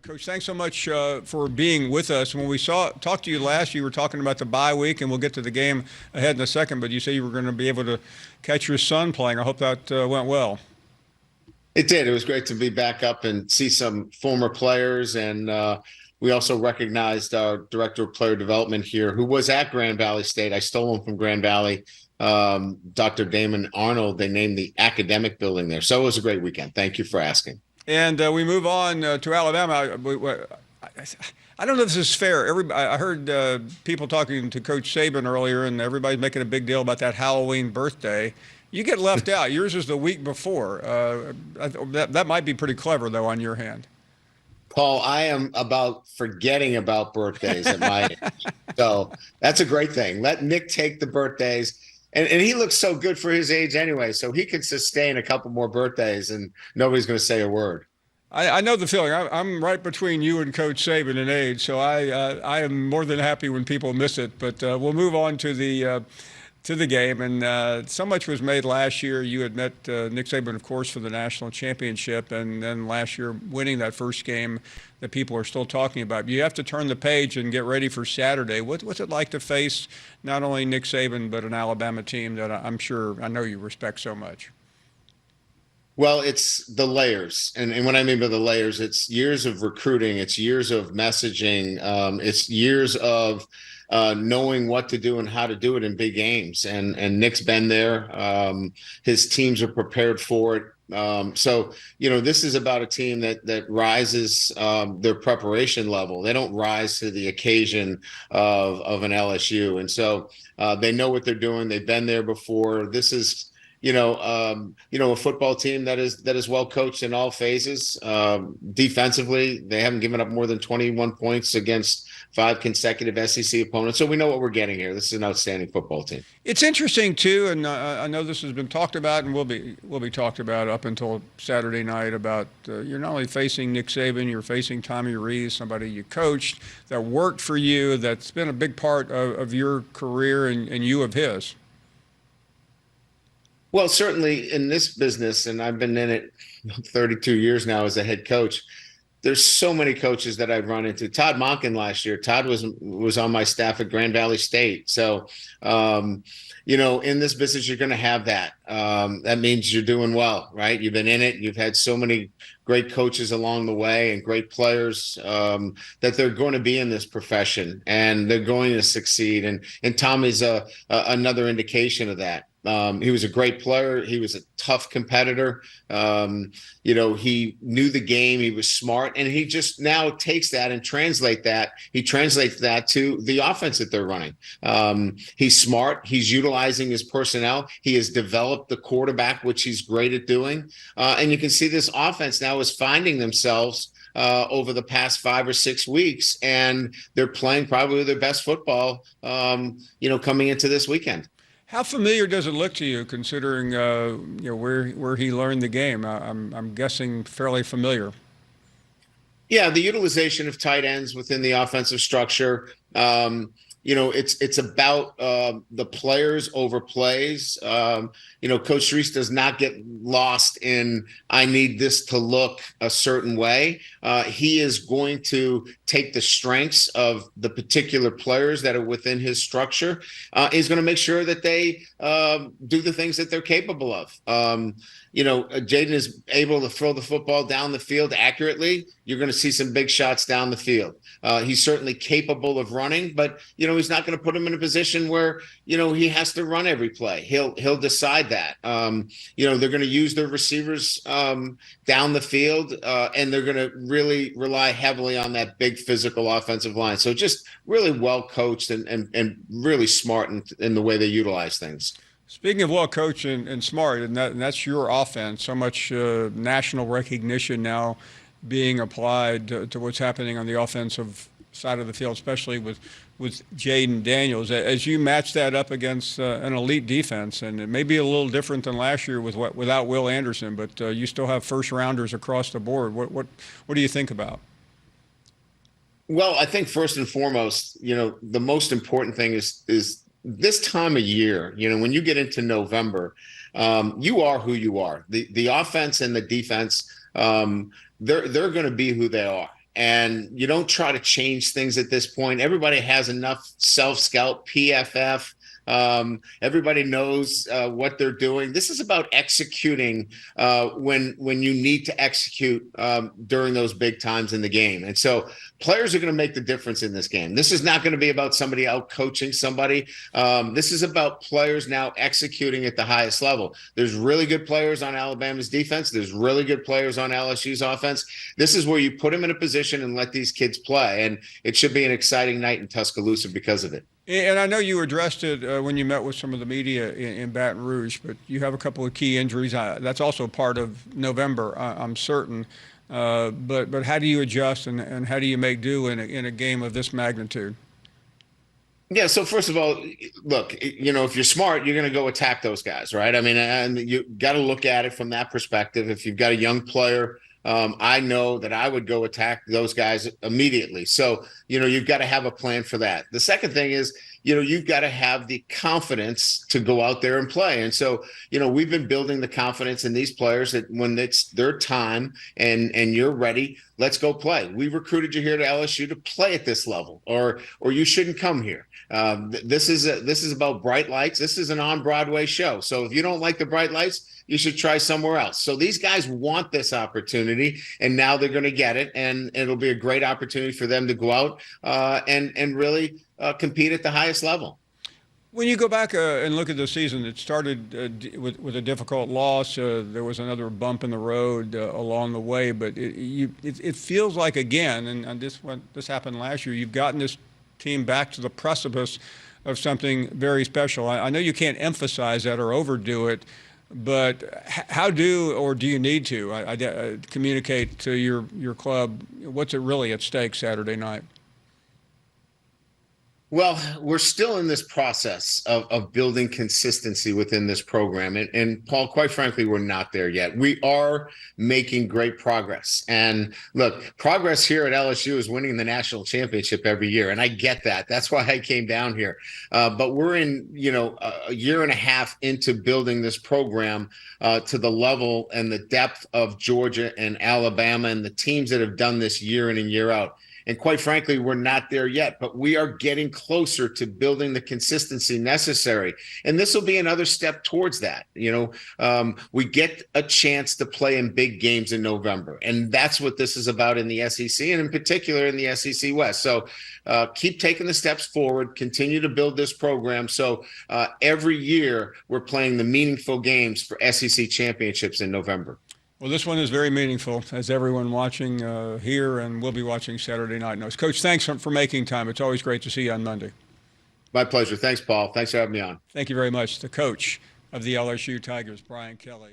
Coach, thanks so much for being with us. When we talked to you last, you were talking about the bye week, and we'll get to the game ahead in a second. But you say you were going to be able to catch your son playing. I hope that went well. It did. It was great to be back up and see some former players. And we also recognized our director of player development here, who was at Grand Valley State. I stole him from Grand Valley, Dr. Damon Arnold. They named the academic building there. So it was a great weekend. Thank you for asking. And we move on to Alabama. I don't know if this is fair. I heard people talking to Coach Saban earlier, and everybody's making a big deal about that Halloween birthday. You get left out. Yours is the week before. That might be pretty clever, though, on your hand. Paul, I am about forgetting about birthdays at my age. So that's a great thing. Let Nick take the birthdays. And he looks so good for his age anyway, so he can sustain a couple more birthdays and nobody's going to say a word. I know the feeling. I'm right between you and Coach Saban in age, so I am more than happy when people miss it. But we'll move on to the game. And so much was made last year. You had met Nick Saban, of course, for the national championship, and then last year winning that first game that people are still talking about. You have to turn the page and get ready for Saturday. What's it like to face not only Nick Saban, but an Alabama team that I know you respect so much? Well, it's the layers. And what I mean by the layers, it's years of recruiting, it's years of messaging, it's years of knowing what to do and how to do it in big games. And Nick's been there. His teams are prepared for it. So, this is about a team that rises their preparation level. They don't rise to the occasion of an LSU. And so they know what they're doing. They've been there before. This is, a football team that is well coached in all phases. Defensively, they haven't given up more than 21 points against 5 consecutive SEC opponents. So we know what we're getting here. This is an outstanding football team. It's interesting too, and I know this has been talked about and will be talked about up until Saturday night. About you're not only facing Nick Saban, you're facing Tommy Rees, somebody you coached that worked for you, that's been a big part of your career and you of his. Well, certainly in this business, and I've been in it 32 years now as a head coach, there's so many coaches that I've run into. Todd Monken last year. Todd was on my staff at Grand Valley State. So, in this business, you're going to have that. That means you're doing well, right? You've been in it. You've had so many great coaches along the way and great players that they're going to be in this profession and they're going to succeed. And Tommy's another indication of that. He was a great player. He was a tough competitor. He knew the game. He was smart, and he just now takes that and He translates that to the offense that they're running. He's smart. He's utilizing his personnel. He has developed the quarterback, which he's great at doing. And you can see this offense now is finding themselves over the past 5 or 6 weeks, and they're playing probably their best football, coming into this weekend. How familiar does it look to you, considering where he learned the game? I'm guessing fairly familiar. Yeah, the utilization of tight ends within the offensive structure. It's about the players over plays. Coach Reese does not get lost in, I need this to look a certain way. He is going to take the strengths of the particular players that are within his structure. He's going to make sure that they do the things that they're capable of. Jaden is able to throw the football down the field accurately. You're going to see some big shots down the field. He's certainly capable of running, but, he's not going to put him in a position where, he has to run every play. He'll decide that. They're going to use their receivers down the field, and they're going to really rely heavily on that big physical offensive line. So just really well coached and really smart in the way they utilize things. Speaking of well coached and smart, and that's your offense, so much national recognition now being applied to what's happening on the offensive side of the field, especially with Jaden Daniels. As you match that up against an elite defense, and it may be a little different than last year without Will Anderson, but you still have first rounders across the board. What do you think about? Well, I think first and foremost, the most important thing is this time of year. When you get into November, you are who you are. The offense and the defense, they're going to be who they are. and you don't try to change things at this point. Everybody has enough self-scout, PFF. Everybody knows what they're doing. This is about executing when you need to execute during those big times in the game. And so players are going to make the difference in this game. This is not going to be about somebody out coaching somebody. This is about players now executing at the highest level. There's really good players on Alabama's defense. There's really good players on LSU's offense. This is where you put them in a position and let these kids play. And it should be an exciting night in Tuscaloosa because of it. And I know you addressed it when you met with some of the media in Baton Rouge, but you have a couple of key injuries. That's also part of November, I'm certain. But how do you adjust and how do you make do in a game of this magnitude? Yeah. So first of all, look, if you're smart, you're going to go attack those guys, right? I mean, and you got to look at it from that perspective. If you've got a young player, I know that I would go attack those guys immediately. So, you've got to have a plan for that. The second thing is, you've got to have the confidence to go out there and play. And so, we've been building the confidence in these players that when it's their time and you're ready, let's go play. We recruited you here to LSU to play at this level, or you shouldn't come here. This is about bright lights. This is an on-Broadway show. So if you don't like the bright lights, you should try somewhere else. So these guys want this opportunity, and now they're going to get it, and it'll be a great opportunity for them to go out and really compete at the highest level. When you go back and look at the season, it started with a difficult loss. There was another bump in the road along the way, but it feels like again, and this happened last year, you've gotten this team back to the precipice of something very special. I know you can't emphasize that or overdo it, but how do you need to communicate to your club what's really at stake Saturday night? Well, we're still in this process of building consistency within this program. And Paul, quite frankly, we're not there yet. We are making great progress. And look, progress here at LSU is winning the national championship every year. And I get that. That's why I came down here. But we're in, a year and a half into building this program to the level and the depth of Georgia and Alabama and the teams that have done this year in and year out. And quite frankly, we're not there yet, but we are getting closer to building the consistency necessary. And this will be another step towards that. We get a chance to play in big games in November. And that's what this is about in the SEC, and in particular in the SEC West. So keep taking the steps forward, continue to build this program. So every year we're playing the meaningful games for SEC championships in November. Well, this one is very meaningful, as everyone watching here and will be watching Saturday night knows. Coach, thanks for making time. It's always great to see you on Monday. My pleasure. Thanks, Paul. Thanks for having me on. Thank you very much. The coach of the LSU Tigers, Brian Kelly.